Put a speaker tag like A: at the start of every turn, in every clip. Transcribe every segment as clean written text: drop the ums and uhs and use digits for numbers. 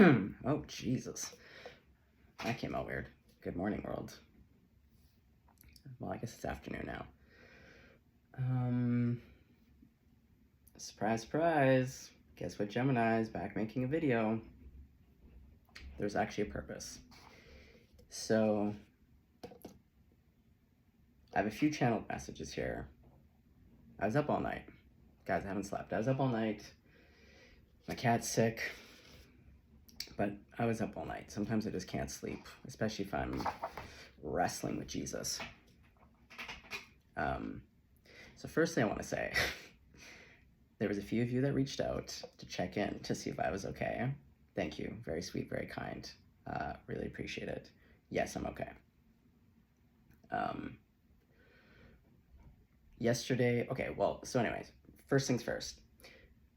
A: Oh, Jesus. That came out weird. Good morning, world. Well, I guess it's afternoon now. Surprise, surprise. Guess what, Gemini's back making a video. There's actually a purpose. So, I have a few channeled messages here. I was up all night. Guys, I haven't slept. I was up all night. My cat's sick. But I was up all night. Sometimes I just can't sleep, especially if I'm wrestling with Jesus. So first thing I want to say, there was a few of you that reached out to check in to see if I was okay. Thank you. Very sweet, very kind. Really appreciate it. Yes, I'm okay. Yesterday, okay, well, so anyways, first things first.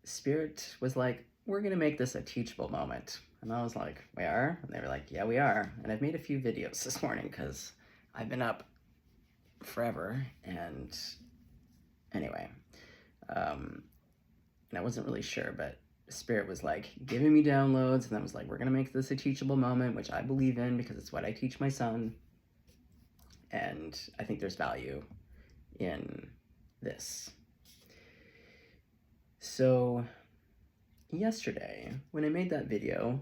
A: Spirit was like, we're going to make this a teachable moment. And I was like, we are? And they were like, yeah, we are. And I've made a few videos this morning because I've been up forever. And anyway, and I wasn't really sure, but Spirit was like giving me downloads, and then was like, we're going to make this a teachable moment, which I believe in because it's what I teach my son. And I think there's value in this. So yesterday, when I made that video,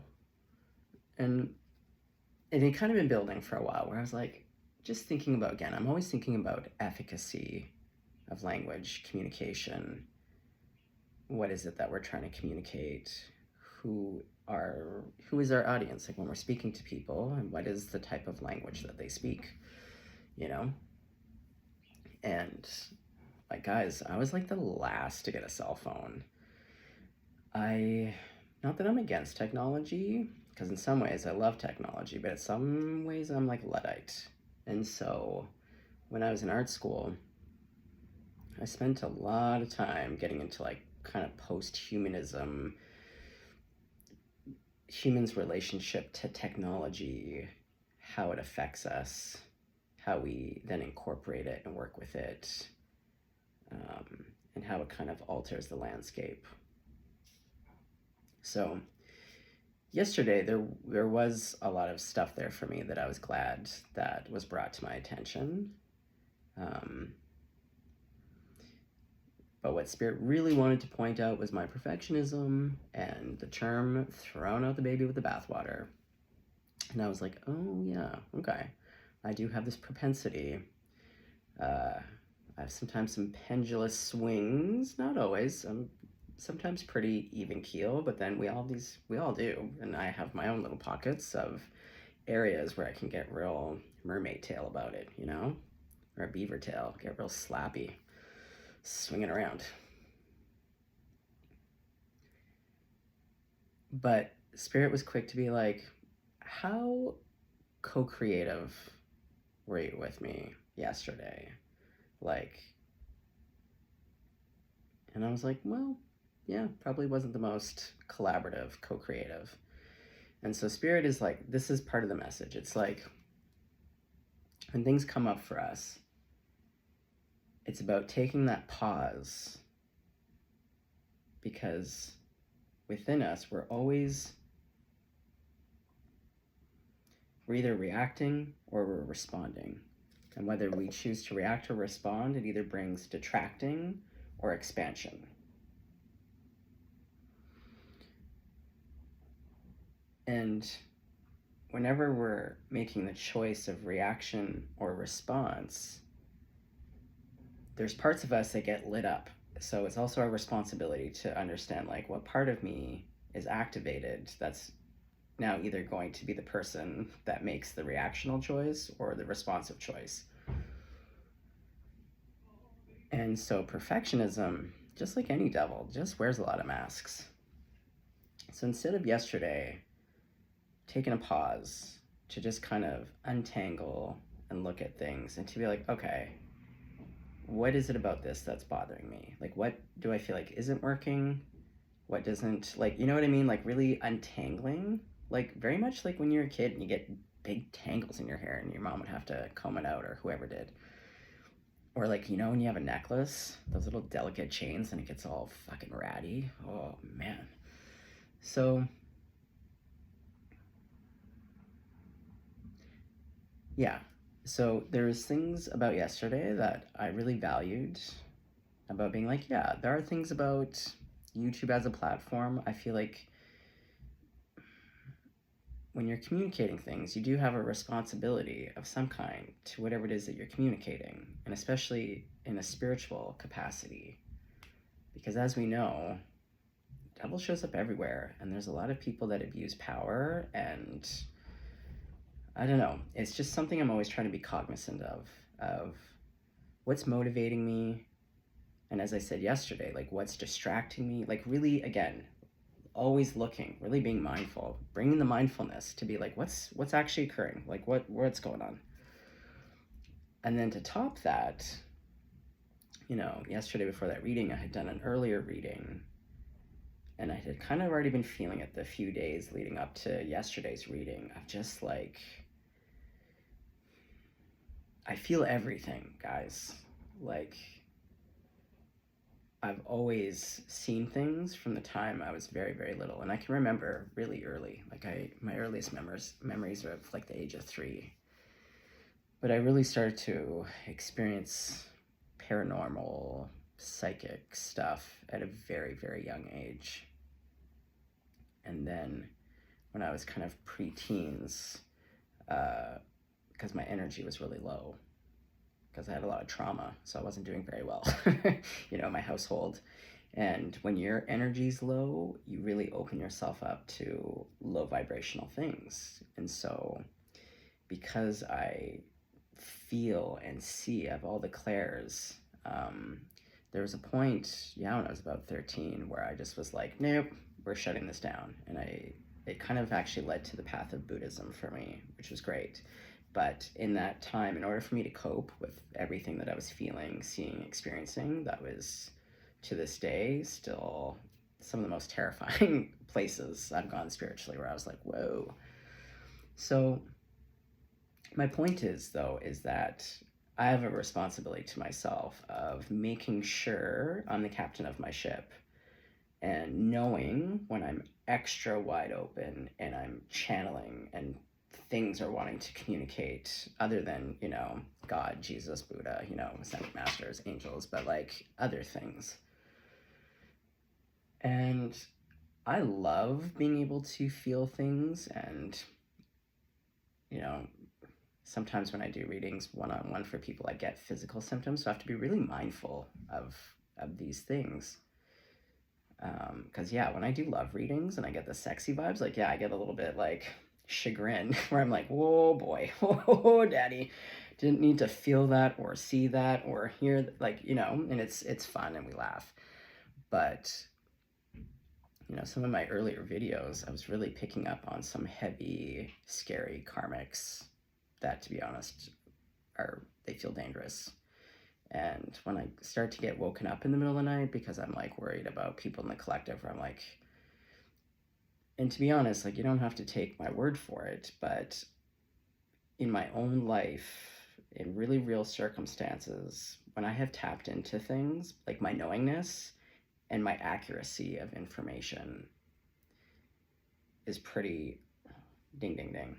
A: and it had kind of been building for a while, where I was like, just thinking about, again, I'm always thinking about efficacy of language, communication. What is it that we're trying to communicate? Who is our audience? Like when we're speaking to people, and what is the type of language that they speak, you know? And like, guys, I was like the last to get a cell phone. Not that I'm against technology, because in some ways I love technology, but in some ways I'm like Luddite. And so when I was in art school, I spent a lot of time getting into like kind of post-humanism, humans' relationship to technology, how it affects us, how we then incorporate it and work with it, and how it kind of alters the landscape. So yesterday, there was a lot of stuff there for me that I was glad that was brought to my attention. But what Spirit really wanted to point out was my perfectionism and the term thrown out the baby with the bathwater. And I was like, oh yeah, okay. I do have this propensity. I have sometimes some pendulous swings, not always. I'm sometimes pretty even keel, but then we all do. And I have my own little pockets of areas where I can get real mermaid tail about it, you know? Or a beaver tail, get real slappy, swinging around. But Spirit was quick to be like, how co-creative were you with me yesterday? Like, and I was like, well, yeah, probably wasn't the most collaborative, co-creative. And so Spirit is like, this is part of the message. It's like, when things come up for us, it's about taking that pause, because within us, we're either reacting or we're responding. And whether we choose to react or respond, it either brings detracting or expansion. And whenever we're making the choice of reaction or response, there's parts of us that get lit up. So it's also our responsibility to understand like what part of me is activated that's now either going to be the person that makes the reactional choice or the responsive choice. And so perfectionism, just like any devil, just wears a lot of masks. So instead of yesterday taking a pause to just kind of untangle and look at things and to be like, okay, what is it about this that's bothering me? Like, what do I feel like isn't working? What doesn't, like, you know what I mean? Like really untangling, like very much like when you're a kid and you get big tangles in your hair and your mom would have to comb it out, or whoever did. Or like, you know, when you have a necklace, those little delicate chains and it gets all fucking ratty. Oh man. So yeah. So there's things about yesterday that I really valued about being like, yeah, there are things about YouTube as a platform. I feel like when you're communicating things, you do have a responsibility of some kind to whatever it is that you're communicating, and especially in a spiritual capacity. Because as we know, devil shows up everywhere, and there's a lot of people that abuse power, and I don't know. It's just something I'm always trying to be cognizant of what's motivating me, and as I said yesterday, like what's distracting me. Like really, again, always looking, really being mindful, bringing the mindfulness to be like, what's actually occurring, like what's going on. And then to top that, yesterday before that reading, I had done an earlier reading, and I had kind of already been feeling it the few days leading up to yesterday's reading of just like, I feel everything, guys. Like, I've always seen things from the time I was very, very little, and I can remember really early. Like my earliest memories are of like the age of 3. But I really started to experience paranormal, psychic stuff at a very, very young age. And then when I was kind of pre-teens, because my energy was really low, because I had a lot of trauma, so I wasn't doing very well, my household. And when your energy's low, you really open yourself up to low vibrational things. And so because I feel and see of all the clairs, there was a point, when I was about 13, where I just was like, nope, we're shutting this down. And it kind of actually led to the path of Buddhism for me, which was great. But in that time, in order for me to cope with everything that I was feeling, seeing, experiencing, that was, to this day, still some of the most terrifying places I've gone spiritually, where I was like, whoa. So my point is, though, is that I have a responsibility to myself of making sure I'm the captain of my ship, and knowing when I'm extra wide open and I'm channeling and things are wanting to communicate other than, God, Jesus, Buddha, ascended masters, angels, but like other things. And I love being able to feel things, and, sometimes when I do readings one-on-one for people, I get physical symptoms, so I have to be really mindful of these things. Because when I do love readings and I get the sexy vibes, like, I get a little bit like chagrin where I'm like, whoa, boy, whoa, daddy, didn't need to feel that or see that or hear and it's fun and we laugh. But some of my earlier videos, I was really picking up on some heavy, scary karmics that, to be honest, they feel dangerous. And when I start to get woken up in the middle of the night because I'm like worried about people in the collective, where I'm like, and to be honest, like, you don't have to take my word for it, but in my own life, in really real circumstances, when I have tapped into things, like my knowingness and my accuracy of information is pretty ding, ding, ding.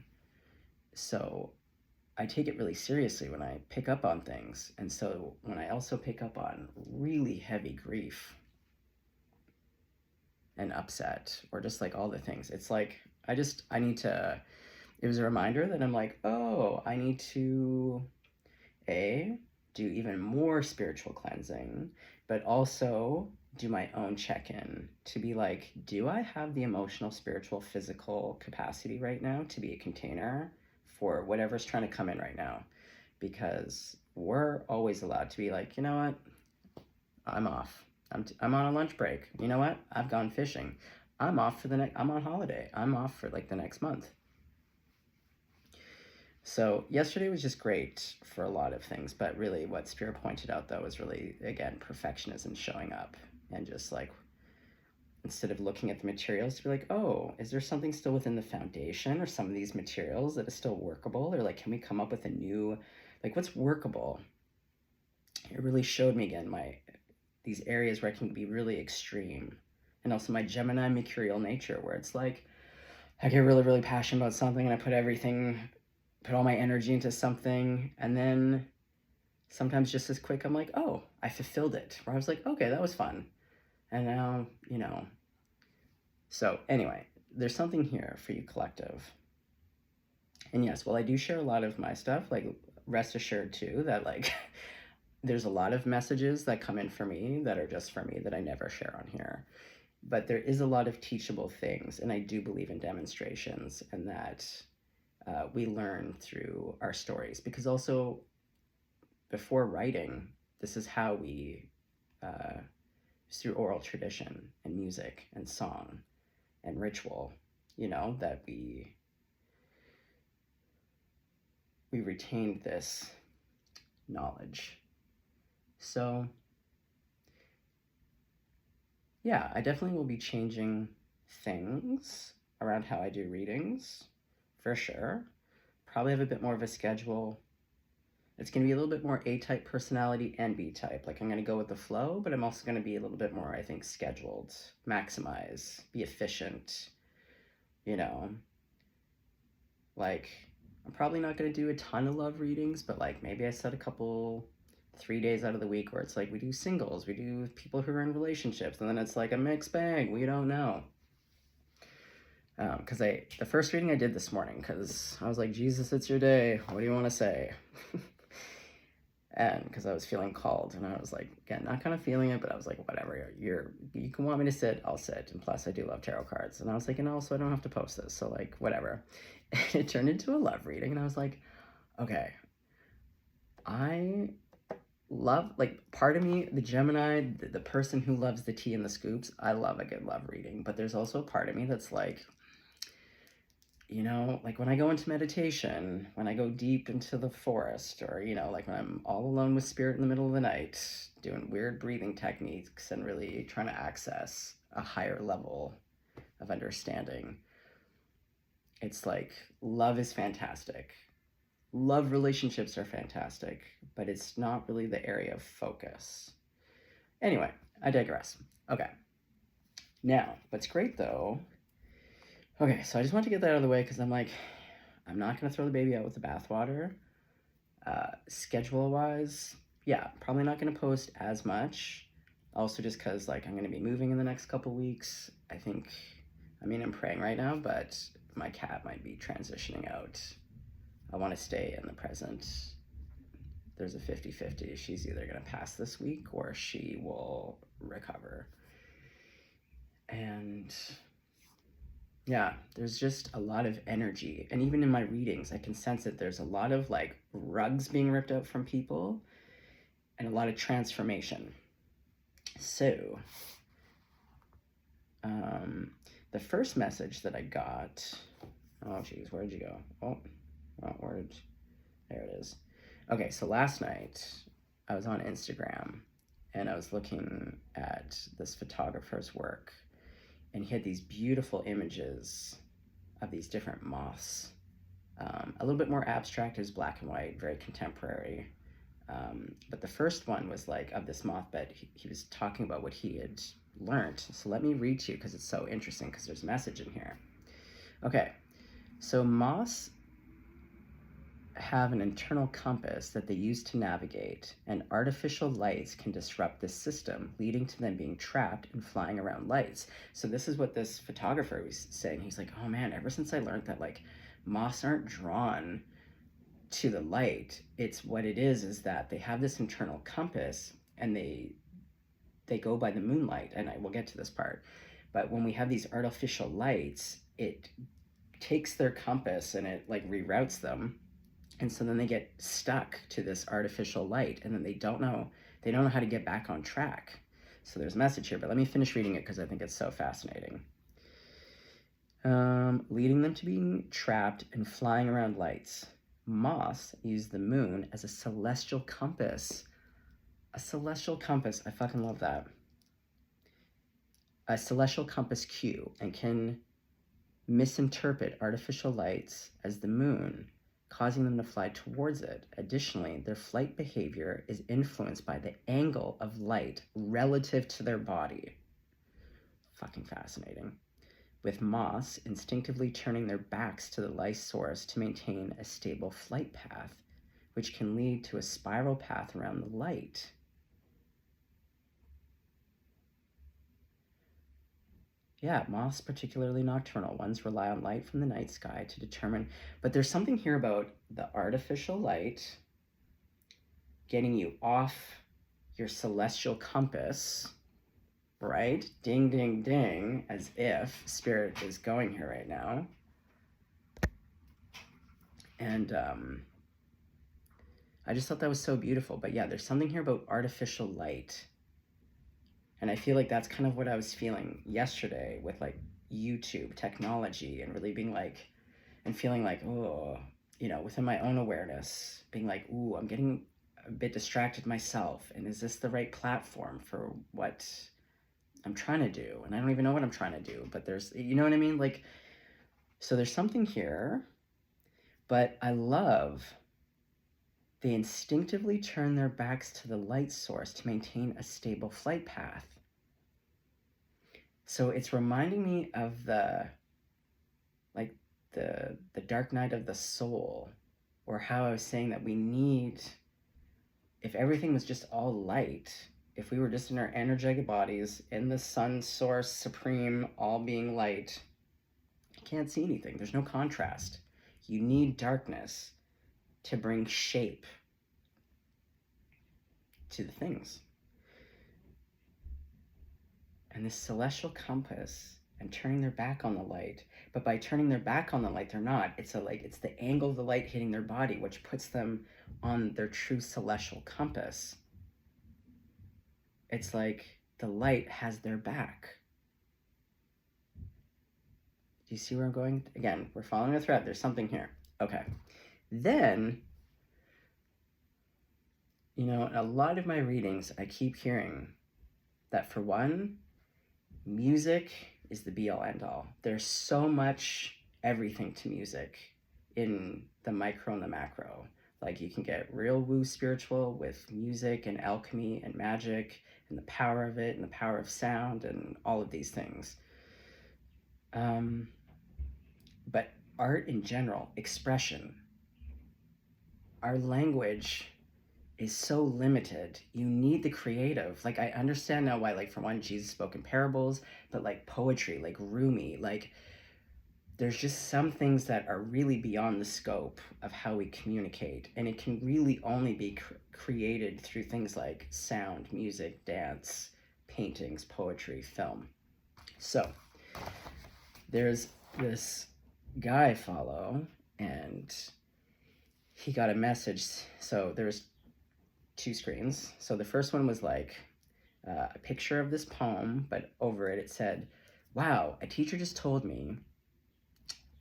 A: So I take it really seriously when I pick up on things. And so when I also pick up on really heavy grief and upset, or just like all the things, it's like, I need to, it was a reminder that I'm like, oh, I need to, do even more spiritual cleansing, but also do my own check-in to be like, do I have the emotional, spiritual, physical capacity right now to be a container for whatever's trying to come in right now? Because we're always allowed to be like, you know what, I'm off. I'm on a lunch break. You know what, I've gone fishing. I'm off for I'm on holiday. I'm off for like the next month. So yesterday was just great for a lot of things, but really what Spirit pointed out, though, was really, again, perfectionism showing up, and just like, instead of looking at the materials, to be like, oh, is there something still within the foundation or some of these materials that is still workable? Or like, can we come up with a new, like, what's workable? It really showed me again these areas where I can be really extreme, and also my Gemini mercurial nature, where it's like, I get really, really passionate about something and I put everything put all my energy into something, and then sometimes just as quick, I'm like, oh, I fulfilled it. Where I was like, okay, that was fun. And now, you know. So anyway, there's something here for you, collective. And yes, well, I do share a lot of my stuff. Like, rest assured too that like there's a lot of messages that come in for me that are just for me that I never share on here. But there is a lot of teachable things, and I do believe in demonstrations, and that we learn through our stories. Because also, before writing, this is how we, through oral tradition and music and song and ritual, you know, that we retained this knowledge. So yeah, I definitely will be changing things around how I do readings, for sure. Probably have a bit more of a schedule. It's going to be a little bit more A-type personality and B-type. Like, I'm going to go with the flow, but I'm also going to be a little bit more, I think, scheduled, maximize, be efficient, you know. Like, I'm probably not going to do a ton of love readings, but like maybe I set a couple 3 days out of the week where it's like we do singles, we do people who are in relationships, and then it's like a mixed bag. We don't know. Because the first reading I did this morning, because I was like, Jesus, it's your day. What do you want to say? And because I was feeling called, and I was like, again, not kind of feeling it, but I was like, whatever, you can want me to sit, I'll sit. And plus, I do love tarot cards. And I was like, and also, I don't have to post this, so like, whatever. It turned into a love reading, and I was like, okay, I love, like, part of me, the Gemini, the person who loves the tea and the scoops, I love a good love reading. But there's also a part of me that's like, you know, like when I go into meditation, when I go deep into the forest, or, you know, like when I'm all alone with spirit in the middle of the night, doing weird breathing techniques and really trying to access a higher level of understanding, it's like love is fantastic. Love relationships are fantastic, but it's not really the area of focus. Anyway, I digress. Okay. Now, what's great though, okay, so I just want to get that out of the way because I'm like, I'm not going to throw the baby out with the bathwater. Schedule-wise, yeah, probably not going to post as much. Also just because, like, I'm going to be moving in the next couple weeks. I think, I mean, I'm praying right now, but my cat might be transitioning out. I want to stay in the present. There's a 50-50. She's either going to pass this week or she will recover. And yeah, there's just a lot of energy. And even in my readings, I can sense that there's a lot of like rugs being ripped out from people and a lot of transformation. So, the first message that I got, oh geez, where'd you go? Oh, there it is. Okay, so last night I was on Instagram and I was looking at this photographer's work, and he had these beautiful images of these different moths. A little bit more abstract, it was black and white, very contemporary. But the first one was like of this moth bed. He was talking about what he had learned. So let me read to you because it's so interesting, because there's a message in here. Okay, so moths have an internal compass that they use to navigate, and artificial lights can disrupt this system, leading to them being trapped and flying around lights. So this is what this photographer was saying. He's like, oh man, ever since I learned that like moths aren't drawn to the light, it's what it is that they have this internal compass, and they go by the moonlight, and I will get to this part. But when we have these artificial lights, it takes their compass and it like reroutes them, and so then they get stuck to this artificial light, and then they don't know how to get back on track. So there's a message here, but let me finish reading it because I think it's so fascinating. Leading them to being trapped and flying around lights. Moths use the moon as a celestial compass. A celestial compass, I fucking love that. A celestial compass cue, and can misinterpret artificial lights as the moon, causing them to fly towards it. Additionally, their flight behavior is influenced by the angle of light relative to their body. Fucking fascinating. with moths instinctively turning their backs to the light source to maintain a stable flight path, which can lead to a spiral path around the light. Yeah, moths, particularly nocturnal ones, rely on light from the night sky to determine, but there's something here about the artificial light getting you off your celestial compass, right? Ding, ding, ding, as if spirit is going here right now. And I just thought that was so beautiful. But yeah, there's something here about artificial light. And I feel like that's kind of what I was feeling yesterday with like YouTube technology, and really being like, and feeling like, oh, you know, within my own awareness, being like, ooh, I'm getting a bit distracted myself. And is this the right platform for what I'm trying to do? And I don't even know what I'm trying to do, but there's, you know what I mean? Like, so there's something here, but I love they instinctively turn their backs to the light source to maintain a stable flight path. So it's reminding me of the dark night of the soul, or how I was saying that we need, if everything was just all light, if we were just in our energetic bodies, in the sun source supreme, all being light, you can't see anything. There's no contrast. You need darkness to bring shape to the things. And this celestial compass, and turning their back on the light, but by turning their back on the light, they're not. It's the angle of the light hitting their body, which puts them on their true celestial compass. It's like the light has their back. Do you see where I'm going? Again, we're following a thread. There's something here. Okay. Then, you know, in a lot of my readings, I keep hearing that, for one, music is the be-all end-all. There's so much everything to music in the micro and the macro. Like, you can get real woo spiritual with music and alchemy and magic and the power of it and the power of sound and all of these things. But art in general, expression, our language is so limited. You need the creative. Like, I understand now why, like, for one, Jesus spoke in parables, but like poetry, like Rumi, like, there's just some things that are really beyond the scope of how we communicate, and it can really only be created through things like sound, music, dance, paintings, poetry, film. So there's this guy I follow, and he got a message. So there's two screens. So the first one was like a picture of this poem, but over it said, wow, a teacher just told me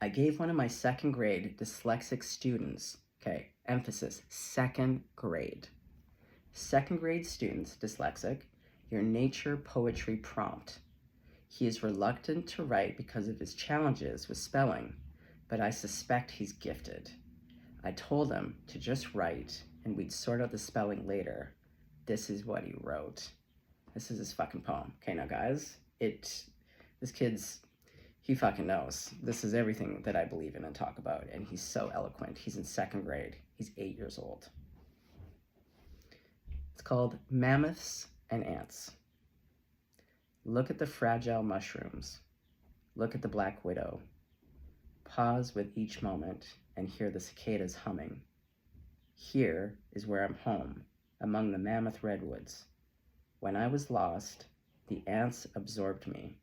A: I gave one of my second grade dyslexic students, okay, emphasis, second grade students, dyslexic, your nature poetry prompt. He is reluctant to write because of his challenges with spelling, but I suspect he's gifted. I told him to just write and we'd sort out the spelling later. This is what he wrote. This is his fucking poem. Okay, now guys, this kid's, he fucking knows. This is everything that I believe in and talk about, and he's so eloquent. He's in second grade. He's 8 years old. It's called Mammoths and Ants. Look at the fragile mushrooms. Look at the black widow. Pause with each moment and hear the cicadas humming. Here is where I'm home, among the mammoth redwoods. When I was lost, the ants absorbed me,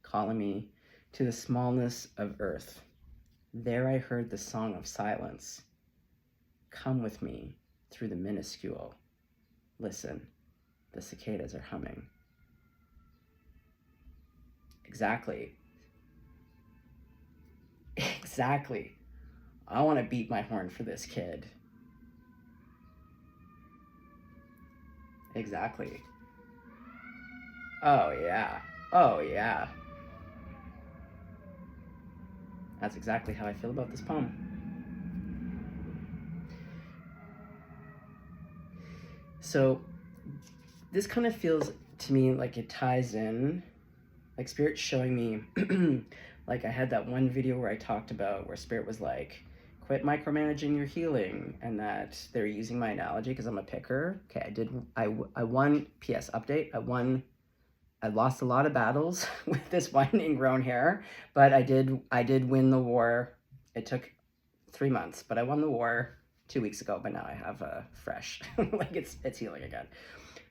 A: calling me to the smallness of earth. There I heard the song of silence. Come with me through the minuscule. Listen, the cicadas are humming. Exactly. Exactly. I want to beat my horn for this kid. Exactly. Oh, yeah. Oh, yeah. That's exactly how I feel about this poem. So this kind of feels to me like it ties in, like Spirit's showing me Like I had that one video where I talked about where Spirit was like, quit micromanaging your healing, and that they're using my analogy because I'm a picker. Okay, I won, PS update, I lost a lot of battles with this winding grown hair, but I did win the war. It took 3 months, but I won the war 2 weeks ago, but now I have a fresh, like it's healing again.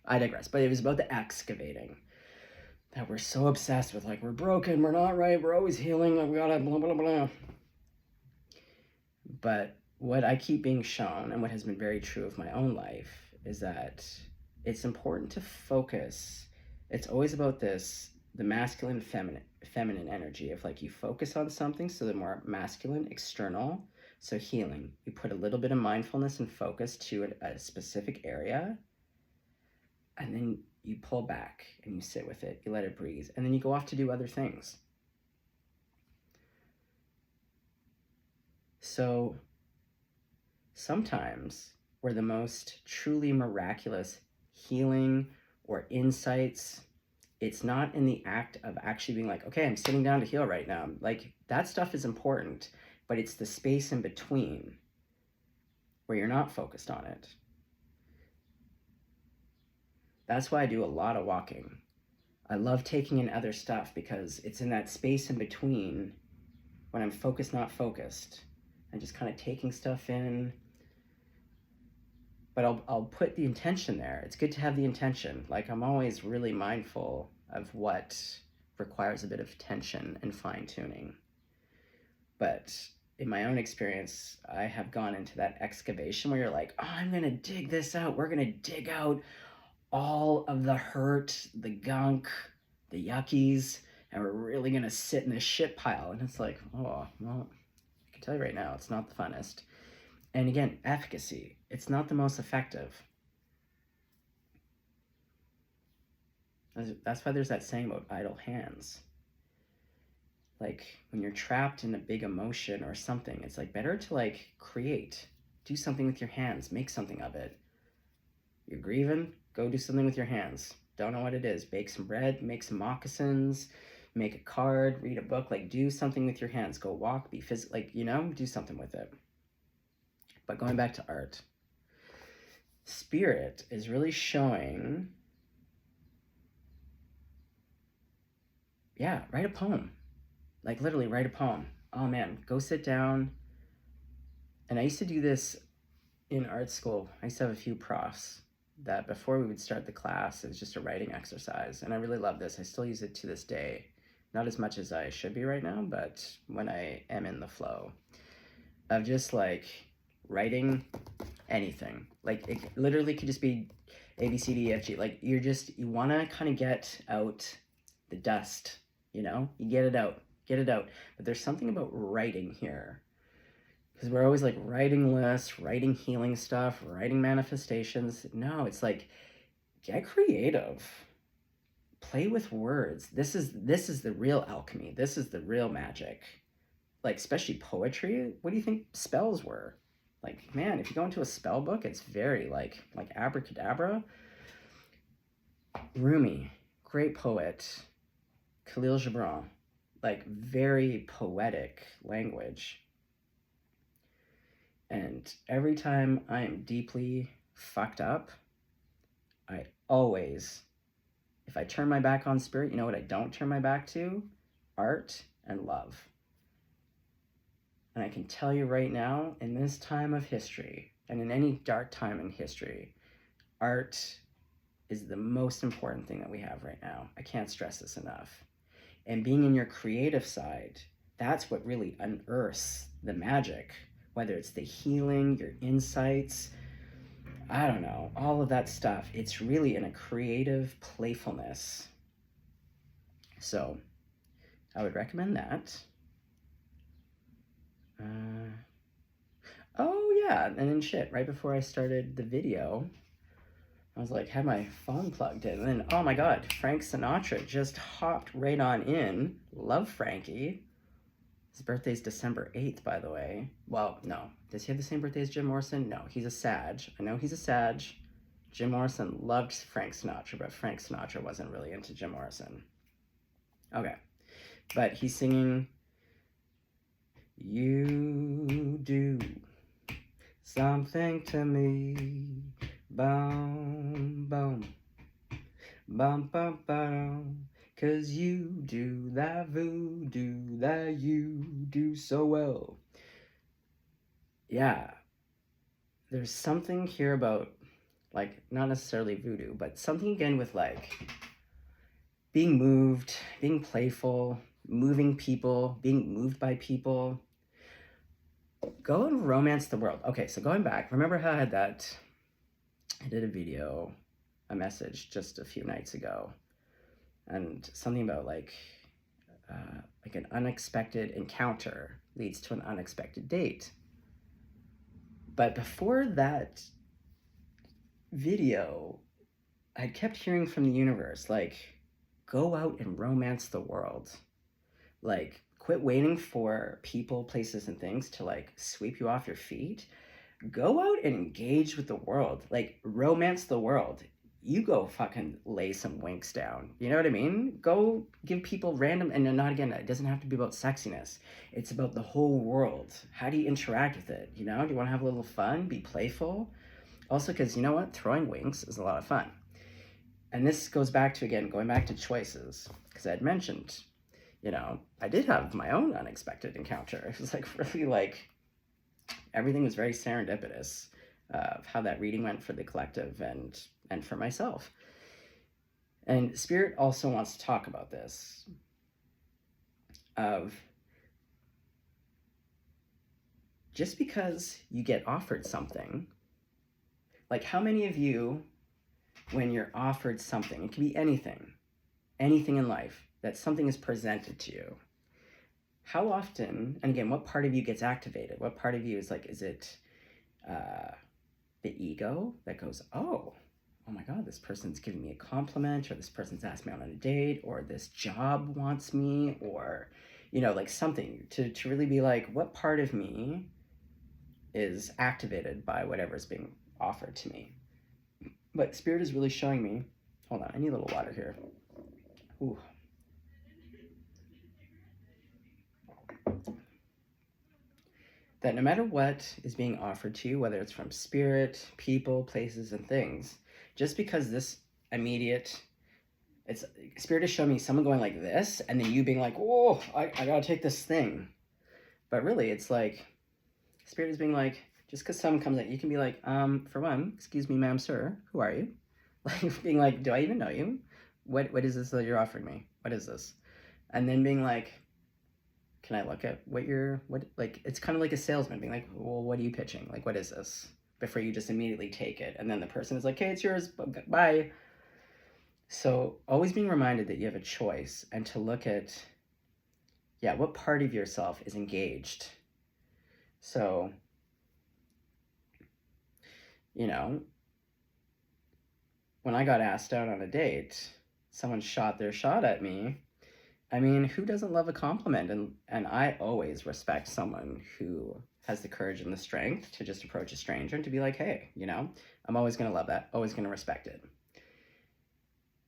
A: I digress, but it was about the excavating that we're so obsessed with, like, we're broken, we're not right, we're always healing, like, we gotta blah, blah, blah. But what I keep being shown, and what has been very true of my own life, is that it's important to focus. It's always about this, the masculine, feminine energy of like you focus on something, so the more masculine, external, so healing. You put a little bit of mindfulness and focus to a specific area, and then you pull back and you sit with it, you let it breathe, and then you go off to do other things. So sometimes where the most truly miraculous healing or insights, it's not in the act of actually being like, okay, I'm sitting down to heal right now. Like that stuff is important, but it's the space in between where you're not focused on it. That's why I do a lot of walking. I love taking in other stuff because it's in that space in between when I'm focused, not focused, and just kind of taking stuff in. But I'll put the intention there. It's good to have the intention. Like I'm always really mindful of what requires a bit of tension and fine tuning. But in my own experience, I have gone into that excavation where you're like, oh, I'm gonna dig this out. We're gonna dig out all of the hurt, the gunk, the yuckies, and we're really gonna sit in this shit pile. And it's like, oh, well, I can tell you right now, it's not the funnest. And again, efficacy, it's not the most effective. That's why there's that saying about idle hands. Like when you're trapped in a big emotion or something, it's like better to like create, do something with your hands, make something of it. You're grieving, go do something with your hands. Don't know what it is. Bake some bread, make some moccasins, make a card, read a book, like do something with your hands. Go walk, be physical, like, you know, do something with it. But going back to art, Spirit is really showing, yeah, write a poem. Like literally write a poem. Oh man, go sit down. And I used to do this in art school. I used to have a few profs that before we would start the class, it was just a writing exercise. And I really love this. I still use it to this day. Not as much as I should be right now, but when I am in the flow of just like writing anything. Like it literally could just be A, B, C, D, E, F, G. Like you want to kind of get out the dust, you know? You get it out. But there's something about writing here. Because we're always like writing lists, writing healing stuff, writing manifestations. No, it's like, get creative. Play with words. This is the real alchemy. This is the real magic. Like, especially poetry. What do you think spells were? Like, man, if you go into a spell book, it's very like abracadabra. Rumi, great poet. Khalil Gibran, like very poetic language. And every time I am deeply fucked up, I always, if I turn my back on Spirit, you know what I don't turn my back to? Art and love. And I can tell you right now, in this time of history, and in any dark time in history, art is the most important thing that we have right now. I can't stress this enough. And being in your creative side, that's what really unearths the magic, whether it's the healing, your insights, I don't know, all of that stuff. It's really in a creative playfulness. So I would recommend that. Oh yeah, and then shit, right before I started the video, I was like, had my phone plugged in, and then, oh my God, Frank Sinatra just hopped right on in. Love Frankie. His birthday's December 8th, by the way. Well, no. Does he have the same birthday as Jim Morrison? No, he's a Sag. I know he's a Sag. Jim Morrison loved Frank Sinatra, but Frank Sinatra wasn't really into Jim Morrison. Okay. But he's singing You do something to me. Boom, boom. Bum, bum, bum. 'Cause you do that voodoo that you do so well. Yeah. There's something here about, like, not necessarily voodoo, but something again with, like, being moved, being playful, moving people, being moved by people. Go and romance the world. Okay, so going back, remember how I did a video, a message just a few nights ago, and something about like an unexpected encounter leads to an unexpected date. But before that video, I kept hearing from the universe, like, go out and romance the world. Like, quit waiting for people, places, and things to like sweep you off your feet. Go out and engage with the world. Like, romance the world. You go fucking lay some winks down. You know what I mean? Go give people random, and not again, it doesn't have to be about sexiness. It's about the whole world. How do you interact with it? You know, do you want to have a little fun? Be playful? Also, because you know what? Throwing winks is a lot of fun. And this goes back to, again, going back to choices. Because I had mentioned, you know, I did have my own unexpected encounter. It was like really like, everything was very serendipitous of how that reading went for the collective and for myself. And Spirit also wants to talk about this of just because you get offered something, like how many of you, when you're offered something, it can be anything in life, that something is presented to you, how often, and again, what part of you gets activated? What part of you is like, is it the ego that goes, oh my God, this person's giving me a compliment, or this person's asked me out on a date, or this job wants me, or, you know, like something to really be like, what part of me is activated by whatever's being offered to me? But Spirit is really showing me, hold on, I need a little water here. Ooh. That no matter what is being offered to you, whether it's from Spirit, people, places, and things, just because this immediate, it's Spirit is showing me someone going like this, and then you being like, oh, I gotta take this thing. But really, it's like, Spirit is being like, just because someone comes at you, can be like, for one, excuse me, ma'am, sir, who are you? Like, being like, do I even know you? What is this that you're offering me? What is this? And then being like, can I look at what like, it's kind of like a salesman being like, well, what are you pitching? Like, what is this? Before you just immediately take it. And then the person is like, hey, it's yours, bye. So always being reminded that you have a choice, and to look at, yeah, what part of yourself is engaged. So, you know, when I got asked out on a date, someone shot their shot at me. I mean, who doesn't love a compliment? And I always respect someone who has the courage and the strength to just approach a stranger and to be like, hey, you know, I'm always going to love that, always going to respect it.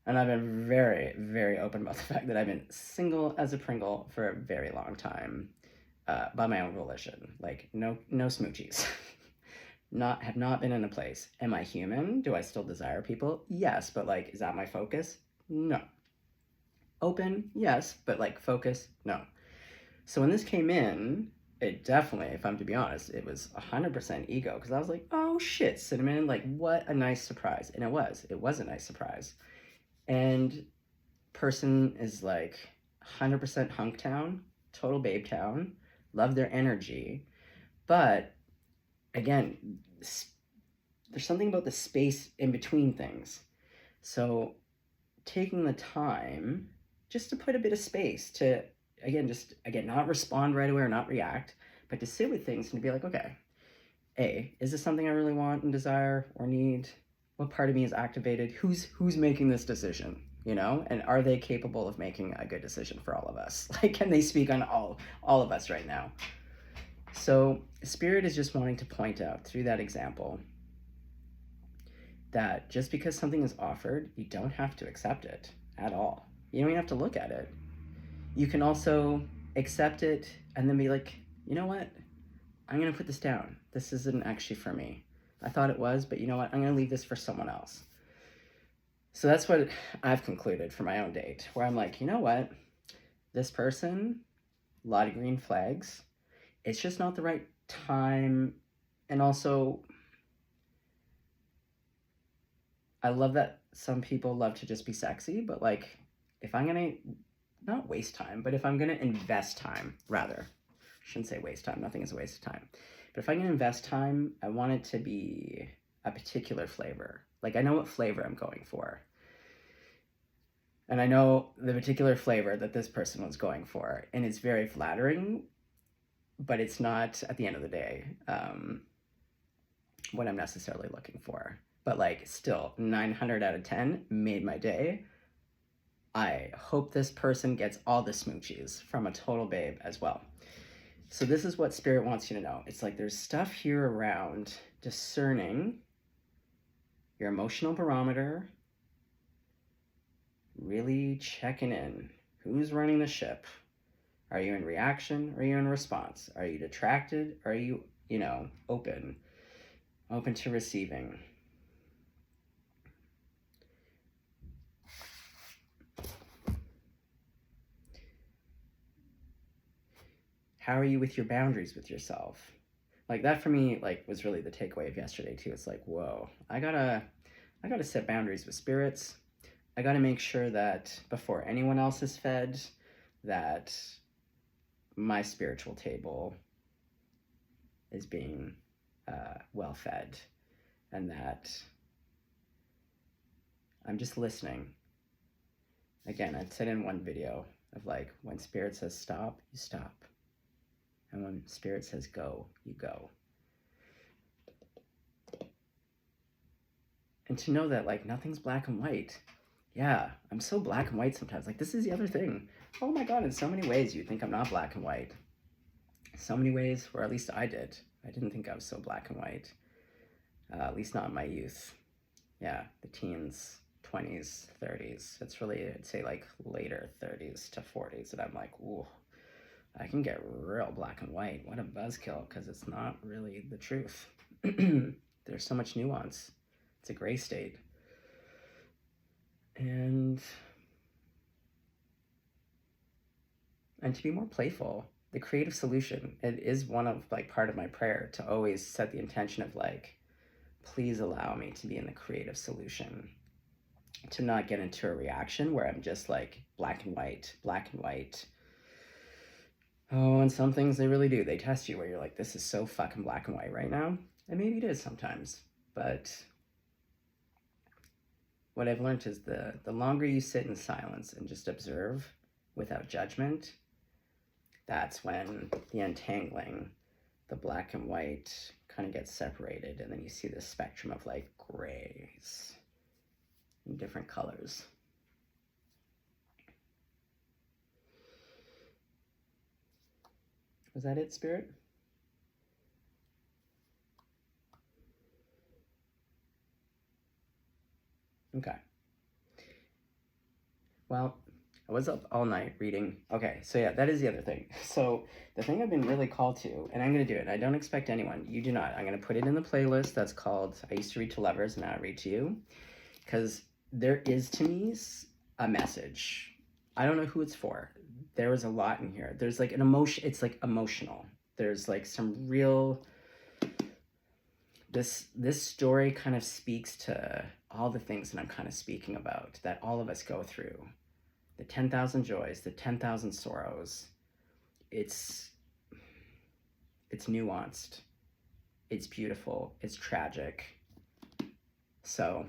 A: And I've been very, very open about the fact that I've been single as a Pringle for a very long time, by my own volition. Like, no smoochies. Have not been in a place. Am I human? Do I still desire people? Yes, but like, is that my focus? No. Open, yes, but like focus, no. So when this came in, it definitely, if I'm to be honest, it was 100% ego, because I was like, oh shit, Cinnamon, like what a nice surprise. And it was a nice surprise. And person is like 100% hunk town, total babe town, love their energy. But again, there's something about the space in between things. So taking the time just to put a bit of space to, again, not respond right away or not react, but to sit with things and to be like, okay, A, is this something I really want and desire or need? What part of me is activated? Who's making this decision, you know? And are they capable of making a good decision for all of us? Like, can they speak on all of us right now? So Spirit is just wanting to point out through that example that just because something is offered, you don't have to accept it at all. You don't even have to look at it. You can also accept it and then be like, you know what? I'm going to put this down. This isn't actually for me. I thought it was, but you know what? I'm going to leave this for someone else. So that's what I've concluded for my own date, where I'm like, you know what? This person, a lot of green flags. It's just not the right time. And also, I love that some people love to just be sexy, but like, if I'm going to not waste time, but if I'm going to invest time, rather, I shouldn't say waste time. Nothing is a waste of time. But if I'm going to invest time, I want it to be a particular flavor. Like, I know what flavor I'm going for. And I know the particular flavor that this person was going for. And it's very flattering, but it's not, at the end of the day, what I'm necessarily looking for. But like, still, 900 out of 10 made my day. I hope this person gets all the smoochies from a total babe as well. So this is what Spirit wants you to know. It's like there's stuff here around discerning your emotional barometer, really checking in. Who's running the ship? Are you in reaction or are you in response? Are you detracted or are you, open to receiving? How are you with your boundaries with yourself? Like that for me, like was really the takeaway of yesterday too. It's like, whoa, I gotta set boundaries with spirits. I gotta make sure that before anyone else is fed, that my spiritual table is being well fed, and that I'm just listening. Again, I'd said in one video of like, when Spirit says stop, you stop. And when Spirit says go, you go. And to know that like nothing's black and white. Yeah, I'm so black and white sometimes. Like this is the other thing. Oh my God, in so many ways you think I'm not black and white. So many ways, or at least I did. I didn't think I was so black and white. At least not in my youth. Yeah, the teens, 20s, 30s. It's really, I'd say like later 30s to 40s that I'm like, ooh, I can get real black and white. What a buzzkill, because it's not really the truth. There's so much nuance. It's a gray state. And to be more playful, the creative solution, it is one of like part of my prayer to always set the intention of like, please allow me to be in the creative solution, to not get into a reaction where I'm just like black and white. Oh, and some things they really do. They test you where you're like, this is so fucking black and white right now. And maybe it is sometimes. But what I've learned is the longer you sit in silence and just observe without judgment, that's when the untangling, the black and white kind of gets separated. And then you see this spectrum of like grays and different colors. Was that it, Spirit? Okay. Well, I was up all night reading. Okay, so yeah, that is the other thing. So the thing I've been really called to, and I'm going to do it. I don't expect anyone. You do not. I'm going to put it in the playlist that's called I Used to Read to Lovers, Now I Read to You. Because there is, to me, a message. I don't know who it's for. There is a lot in here. There's like an emotion. It's like emotional. There's like some real... This story kind of speaks to all the things that I'm kind of speaking about, that all of us go through. The 10,000 joys, the 10,000 sorrows. It's nuanced. It's beautiful. It's tragic. So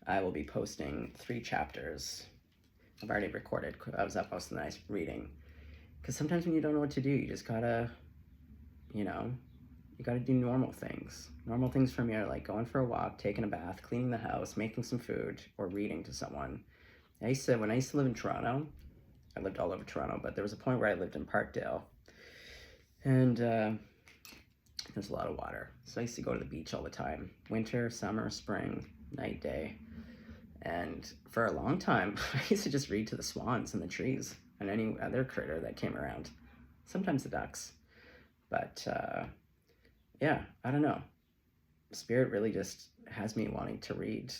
A: I will be posting 3 chapters. I've already recorded. I was up most of the night reading. Because sometimes when you don't know what to do, you just gotta, you gotta do normal things. Normal things for me are like going for a walk, taking a bath, cleaning the house, making some food, or reading to someone. When I used to live in Toronto, I lived all over Toronto, but there was a point where I lived in Parkdale. And there's a lot of water. So I used to go to the beach all the time. Winter, summer, spring, night, day. And for a long time, I used to just read to the swans and the trees and any other critter that came around. Sometimes the ducks. But yeah, I don't know. Spirit really just has me wanting to read.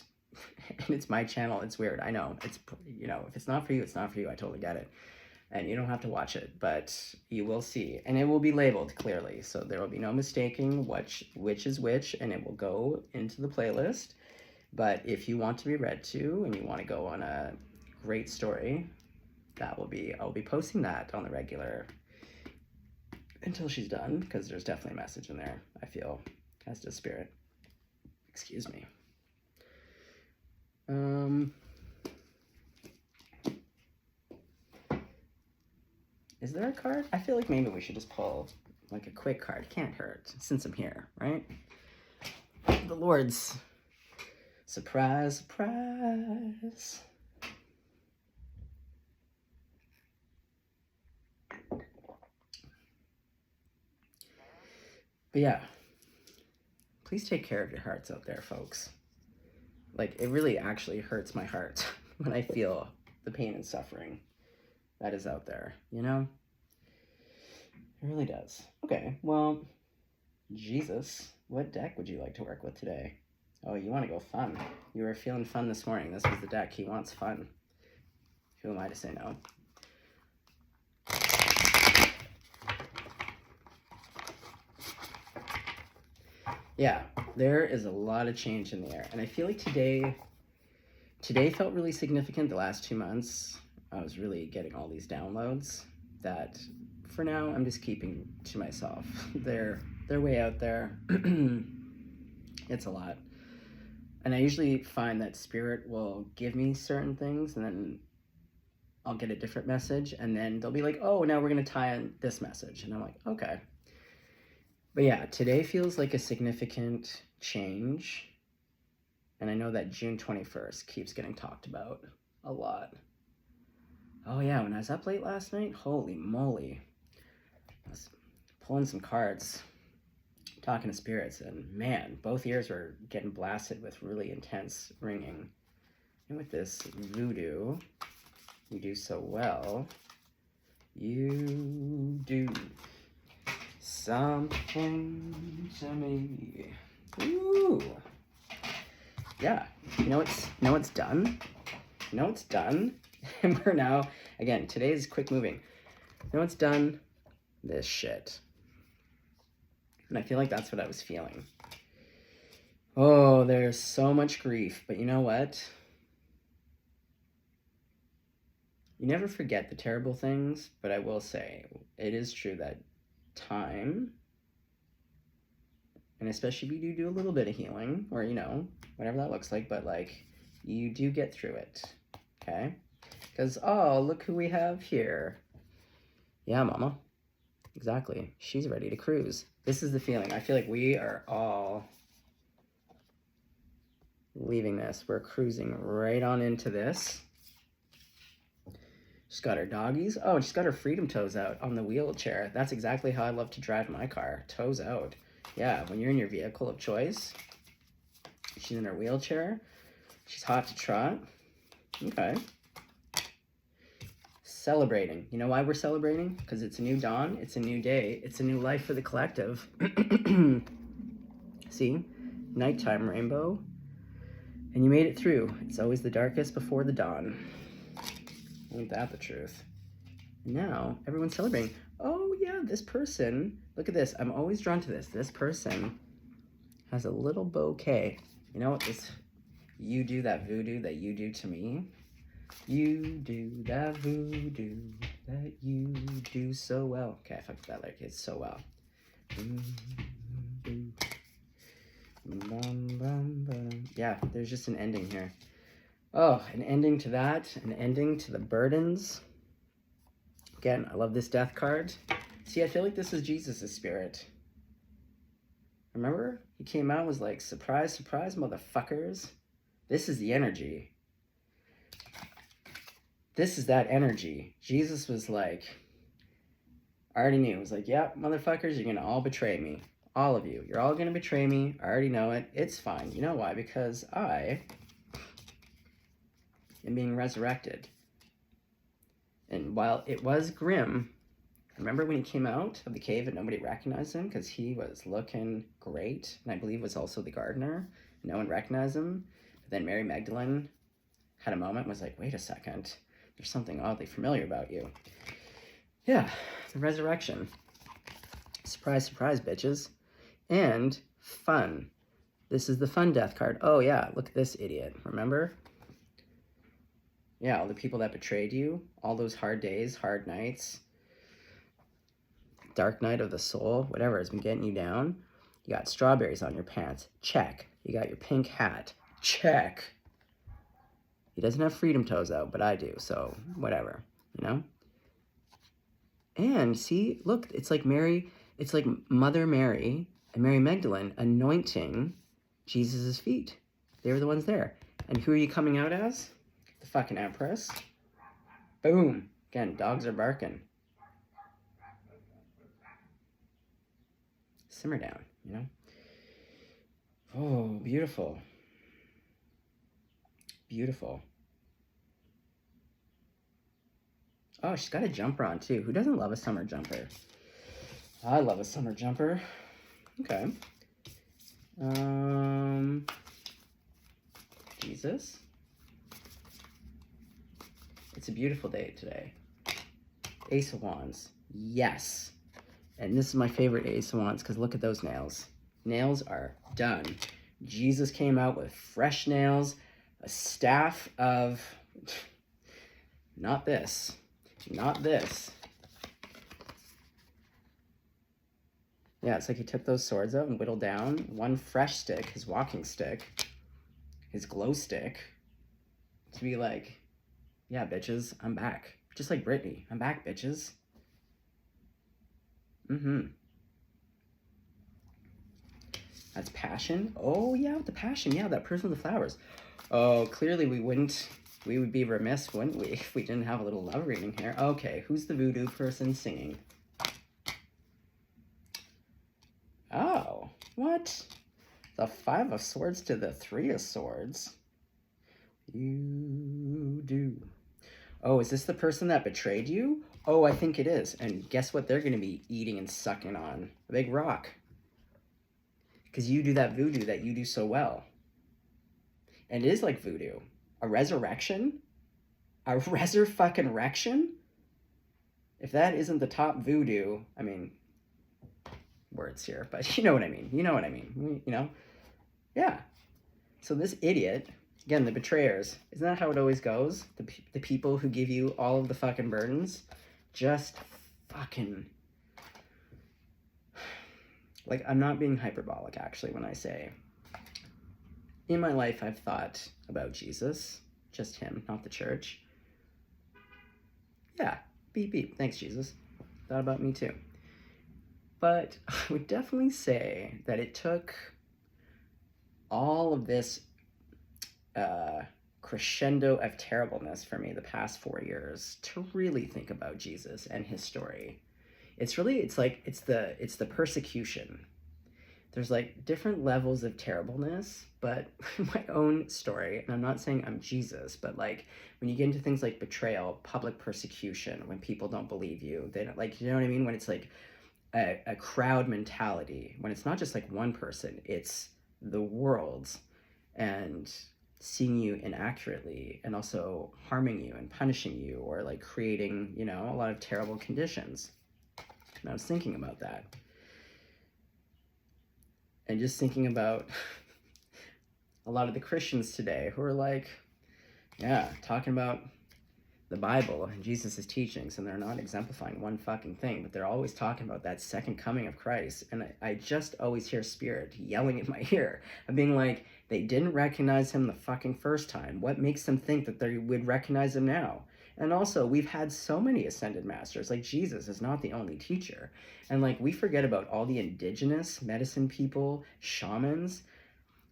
A: And it's my channel. It's weird. I know. It's, you know, if it's not for you, it's not for you. I totally get it. And you don't have to watch it, but you will see. And it will be labeled clearly. So there will be no mistaking which is which, and it will go into the playlist. But if you want to be read to and you want to go on a great story, I'll be posting that on the regular until she's done, because there's definitely a message in there, I feel, as does Spirit. Excuse me. Is there a card? I feel like maybe we should just pull like a quick card. Can't hurt since I'm here, right? The Lord's surprise, surprise. But yeah, please take care of your hearts out there, folks. Like, it really actually hurts my heart when I feel the pain and suffering that is out there, you know? It really does. Okay, well, Jesus, what deck would you like to work with today? Oh, you want to go fun. You were feeling fun this morning. This was the deck. He wants fun. Who am I to say no? Yeah, there is a lot of change in the air. And I feel like today felt really significant. The last 2 months, I was really getting all these downloads that for now I'm just keeping to myself. They're way out there. It's a lot. And I usually find that Spirit will give me certain things, and then I'll get a different message, and then they'll be like, oh, now we're going to tie in this message. And I'm like, okay. But yeah, today feels like a significant change. And I know that June 21st keeps getting talked about a lot. Oh yeah, when I was up late last night, holy moly. I was pulling some cards, talking to spirits, and man, both ears were getting blasted with really intense ringing. And with this voodoo, you do so well. You do something to me. Ooh. Yeah. You know it's done? You know it's done? And we're now, again, today's quick moving. You know it's done? This shit. And I feel like that's what I was feeling. Oh, there's so much grief. But you know what? You never forget the terrible things, but I will say, it is true that time, and especially if you do a little bit of healing, or, you know, whatever that looks like, but, like, you do get through it, okay? Because, oh, look who we have here. Yeah, mama. Exactly. She's ready to cruise. This is the feeling. I feel like we are all leaving this. We're cruising right on into this. She's got her doggies. Oh, and she's got her freedom toes out on the wheelchair. That's exactly how I love to drive my car. Toes out. Yeah, when you're in your vehicle of choice. She's in her wheelchair. She's hot to trot. Okay. Celebrating. You know why we're celebrating? Because it's a new dawn. It's a new day. It's a new life for the collective. See? Nighttime rainbow. And you made it through. It's always the darkest before the dawn. Ain't that the truth? Now, everyone's celebrating. Oh, yeah, this person, look at this. I'm always drawn to this. This person has a little bouquet. You know what? This, you do that voodoo that you do to me. You do that voodoo that you do so well. Okay, I fucked that like it's so well. Yeah, there's just an ending here. Oh, an ending to that, an ending to the burdens. Again, I love this death card. See, I feel like this is Jesus' spirit. Remember? He came out and was like, surprise, surprise, motherfuckers. This is the energy. This is that energy. Jesus was like, I already knew. He was like, yeah, motherfuckers, you're going to all betray me. All of you. You're all going to betray me. I already know it. It's fine. You know why? Because I am being resurrected. And while it was grim Remember when he came out of the cave and nobody recognized him because he was looking great, and I believe was also the gardener. No one recognized him. But then Mary Magdalene had a moment and was like, wait a second, there's something oddly familiar about you. Yeah, the resurrection. Surprise, surprise, bitches. And fun. This is the fun death card. Oh yeah, look at this idiot. Remember? Yeah, all the people that betrayed you, all those hard days, hard nights, dark night of the soul, whatever has been getting you down. You got strawberries on your pants. Check. You got your pink hat. Check. He doesn't have freedom toes out, but I do, so whatever, you know? And see, look, it's like Mother Mary and Mary Magdalene anointing Jesus' feet. They were the ones there. And who are you coming out as? The fucking Empress. Boom. Again, dogs are barking. Simmer down, you know? Oh, beautiful. Beautiful. Oh, she's got a jumper on too. Who doesn't love a summer jumper? I love a summer jumper. Okay. Jesus. It's a beautiful day today. Ace of Wands. Yes. And this is my favorite Ace of Wands because look at those nails. Nails are done. Jesus came out with fresh nails, a staff of, not this, not this. Yeah, it's like he took those swords out and whittled down one fresh stick, his walking stick, his glow stick, to be like, yeah, bitches, I'm back. Just like Britney, I'm back, bitches. That's passion. Oh yeah, the passion. Yeah, that person with the flowers. Oh, clearly we would be remiss, wouldn't we, if we didn't have a little love reading here. Okay, who's the voodoo person singing? Oh, what? The 5 of Swords to the 3 of Swords. You do. Oh, is this the person that betrayed you? Oh, I think it is. And guess what they're going to be eating and sucking on? A big rock. Because you do that voodoo that you do so well. And it is like voodoo. A resurrection? A resurrection? If that isn't the top voodoo, I mean, words here, but you know what I mean. You know what I mean. You know? Yeah. So this idiot, again, the betrayers, isn't that how it always goes? The people who give you all of the fucking burdens, just fucking... Like, I'm not being hyperbolic, actually, when I say, in my life, I've thought about Jesus, just him, not the church. Yeah, beep, beep, thanks, Jesus. Thought about me, too. But I would definitely say that it took all of this crescendo of terribleness for me the past 4 years to really think about Jesus and his story. It's the persecution. There's like different levels of terribleness, but my own story, and I'm not saying I'm Jesus, but like when you get into things like betrayal, public persecution, when people don't believe you, they don't, like, you know what I mean? When it's like a crowd mentality, when it's not just like one person, it's the world, and seeing you inaccurately and also harming you and punishing you, or like creating, you know, a lot of terrible conditions. And I was thinking about that. And just thinking about a lot of the Christians today who are like, yeah, talking about the Bible and Jesus' teachings, and they're not exemplifying one fucking thing, but they're always talking about that second coming of Christ. And I just always hear Spirit yelling in my ear of being like, they didn't recognize him the fucking first time. What makes them think that they would recognize him now? And also, we've had so many ascended masters. Like, Jesus is not the only teacher. And like, we forget about all the indigenous medicine people, shamans.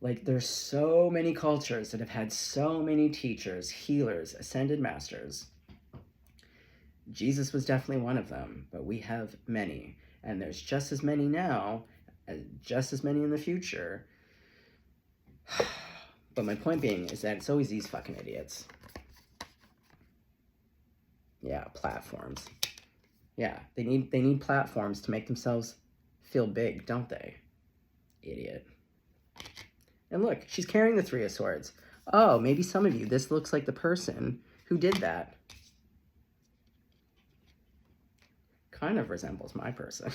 A: Like, there's so many cultures that have had so many teachers, healers, ascended masters. Jesus was definitely one of them, but we have many. And there's just as many now, just as many in the future. But my point being is that it's always these fucking idiots. Yeah, platforms. Yeah, they need platforms to make themselves feel big, don't they? Idiot. And look, she's carrying the Three of Swords. Oh, maybe some of you, this looks like the person who did that. Kind of resembles my person.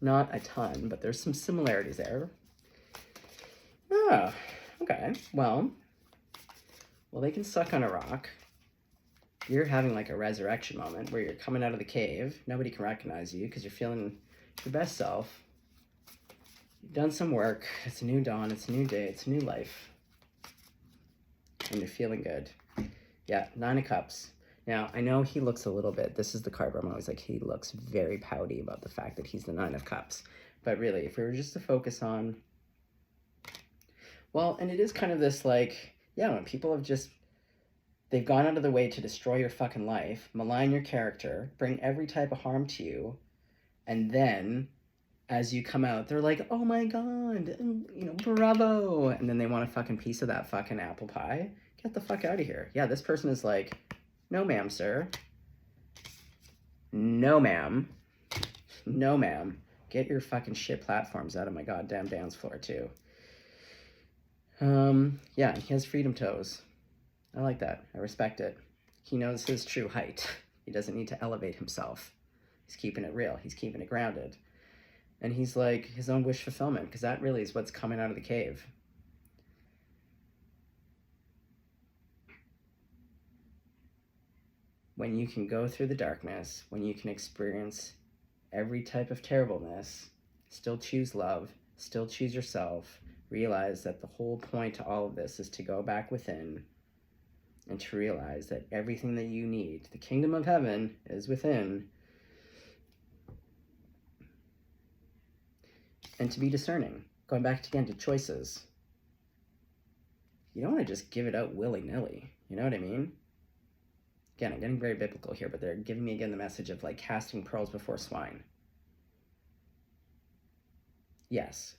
A: Not a ton, but there's some similarities there. Oh, okay. Well, they can suck on a rock. You're having like a resurrection moment where you're coming out of the cave. Nobody can recognize you because you're feeling your best self. You've done some work. It's a new dawn. It's a new day. It's a new life. And you're feeling good. Yeah, Nine of Cups. Now, I know he looks a little bit, this is the card where I'm always like, he looks very pouty about the fact that he's the Nine of Cups. But really, if we were just to focus on, well, and it is kind of this like, yeah, when people have just, they've gone out of their way to destroy your fucking life, malign your character, bring every type of harm to you, and then as you come out, they're like, oh my god, you know, bravo, and then they want a fucking piece of that fucking apple pie. Get the fuck out of here. Yeah, this person is like, no ma'am, sir. No ma'am. No ma'am. Get your fucking shit platforms out of my goddamn dance floor too. Yeah, he has freedom toes. I like that. I respect it. He knows his true height. He doesn't need to elevate himself. He's keeping it real. He's keeping it grounded. And he's like his own wish fulfillment, because that really is what's coming out of the cave. When you can go through the darkness, when you can experience every type of terribleness, still choose love, still choose yourself, realize that the whole point to all of this is to go back within and to realize that everything that you need, the kingdom of heaven is within, and to be discerning. Going back again to choices. You don't want to just give it out willy-nilly, you know what I mean? Again, I'm getting very biblical here, but they're giving me again the message of like casting pearls before swine. Yes,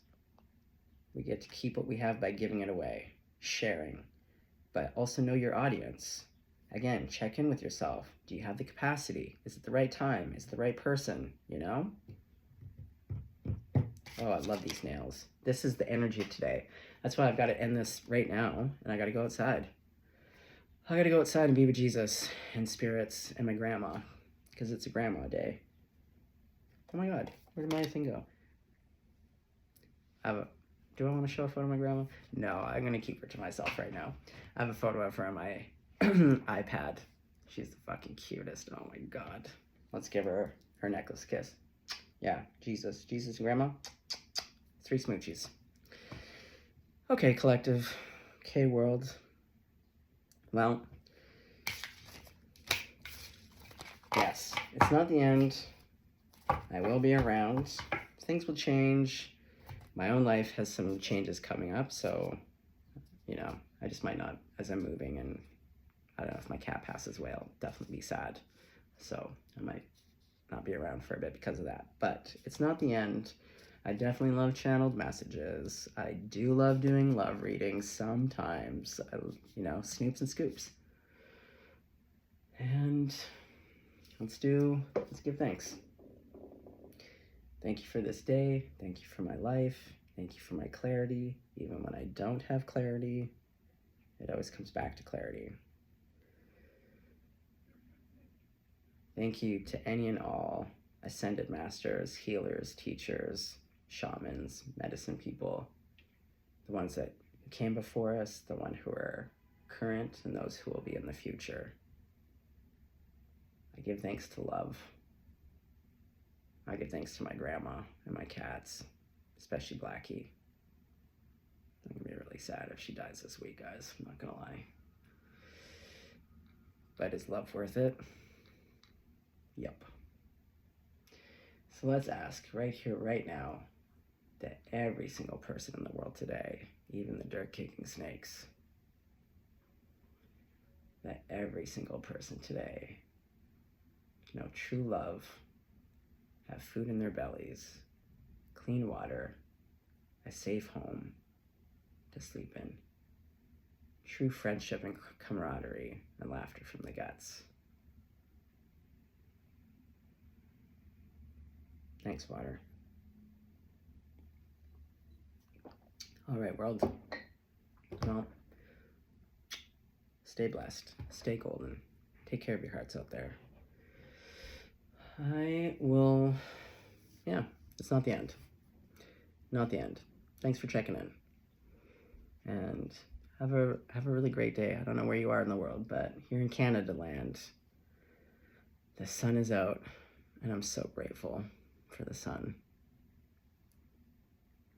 A: we get to keep what we have by giving it away, sharing, but also know your audience. Again, check in with yourself. Do you have the capacity? Is it the right time? Is it the right person? You know? Oh, I love these nails. This is the energy of today. That's why I've got to end this right now, and I got to go outside. I got to go outside and be with Jesus and spirits and my grandma, because it's a grandma day. Oh my God, where did my thing go? Do I want to show a photo of my grandma? No, I'm going to keep her to myself right now. I have a photo of her on my iPad. She's the fucking cutest. Oh my God. Let's give her her necklace kiss. Yeah, Jesus and grandma. 3 smoochies. Okay, collective. Okay, world. Well, yes, it's not the end. I will be around. Things will change. My own life has some changes coming up, so, you know, I just might not, as I'm moving, and I don't know, if my cat passes away, I'll definitely be sad. So I might not be around for a bit because of that. But it's not the end. I definitely love channeled messages. I do love doing love readings sometimes, you know, snoops and scoops. And let's give thanks. Thank you for this day. Thank you for my life. Thank you for my clarity. Even when I don't have clarity, it always comes back to clarity. Thank you to any and all ascended masters, healers, teachers, shamans, medicine people, the ones that came before us, the ones who are current, and those who will be in the future. I give thanks to love. I give thanks to my grandma and my cats, especially Blackie. I'm gonna be really sad if she dies this week, guys. I'm not gonna lie. But is love worth it? Yep. So let's ask right here, right now, that every single person in the world today, even the dirt-kicking snakes, that every single person today know true love, have food in their bellies, clean water, a safe home to sleep in, true friendship and camaraderie, and laughter from the guts. Thanks, water. All right, world. Well, stay blessed. Stay golden. Take care of your hearts out there. I will... Yeah, it's not the end. Not the end. Thanks for checking in. And have a really great day. I don't know where you are in the world, but here in Canada land, the sun is out, and I'm so grateful for the sun.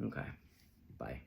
A: Okay, bye.